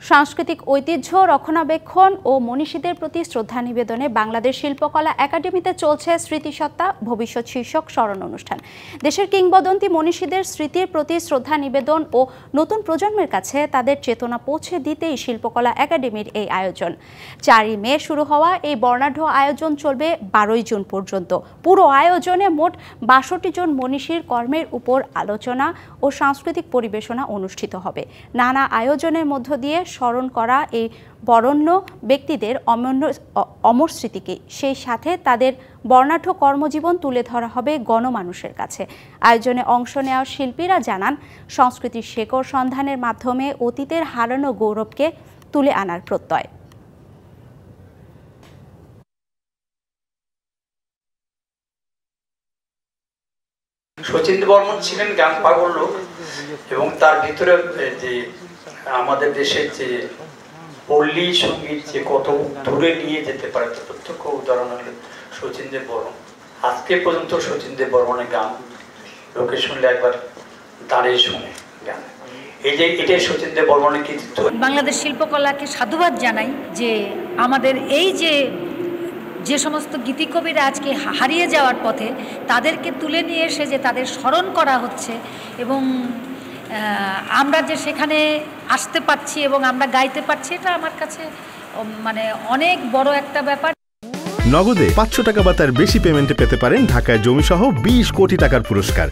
সাংস্কৃতিক ঐতিহ্য রক্ষণাবেক্ষণ ও মনীষীদের প্রতি শ্রদ্ধা নিবেদনে বাংলাদেশ শিল্পকলা একাডেমিতে চলছে স্মৃতিসত্তা ভবিষ্যৎ শীর্ষক স্মরণ অনুষ্ঠান। দেশের কিংবদন্তি মনীষীদের স্মৃতির প্রতি শ্রদ্ধা নিবেদন ও নতুন প্রজন্মের কাছে তাদের চেতনা পৌঁছে দিতেই শিল্পকলা একাডেমির এই আয়োজন। 4 মে শুরু হওয়া এই বর্ণাঢ্য আয়োজন চলবে 12 জুন পর্যন্ত। পুরো আয়োজনে মোট 62 জন মনীষীর কর্মের উপর আলোচনা ও সাংস্কৃতিক পরিবেশনা অনুষ্ঠিত হবে। নানা আয়োজনের মধ্য দিয়ে স্মরণ করা এই বরেণ্য ব্যক্তিদের অমর স্মৃতিকে, সেই সাথে তাদের বর্ণাঢ্য কর্মজীবন তুলে ধরা হবে গণমানুষের কাছে। আয়োজনে অংশ নেওয়া শিল্পীরা জানান, সংস্কৃতির শেকড় সন্ধানের মাধ্যমে অতীতের হারানো গৌরবকে তুলে আনার প্রত্যয়। শচীন্দ্র বর্মন ছিলেন গান পাগল লোক এবং তার ভিতরে যে আমাদের দেশের যে পল্লী সঙ্গীত যে কত দূরে নিয়ে যেতে পারে তার প্রত্যক্ষ উদাহরণ হলো শচীন্দ্র বর্মন। আজকে পর্যন্ত শচীন্দ্র বর্মনের গান লোকে শুনলে একবার দাঁড়িয়ে শুনে গান। এই যে এটাই শচীন্দ্র বর্মনের কৃতিত্ব। বাংলাদেশ শিল্পকলাকে সাধুবাদ জানাই যে আমাদের এই যে সমস্ত গীতিকবিরা আজকে হারিয়ে যাওয়ার পথে তাদেরকে তুলে নিয়ে এসে যে তাদের স্মরণ করা হচ্ছে এবং আমরা যে সেখানে আসতে পারছি এবং আমরা গাইতে পারছি, এটা আমার কাছে মানে অনেক বড় একটা ব্যাপার। নগদে 500 টাকা বা তার বেশি পেমেন্টে পেতে পারেন ঢাকায় জমিসহ 20 কোটি টাকার পুরস্কার।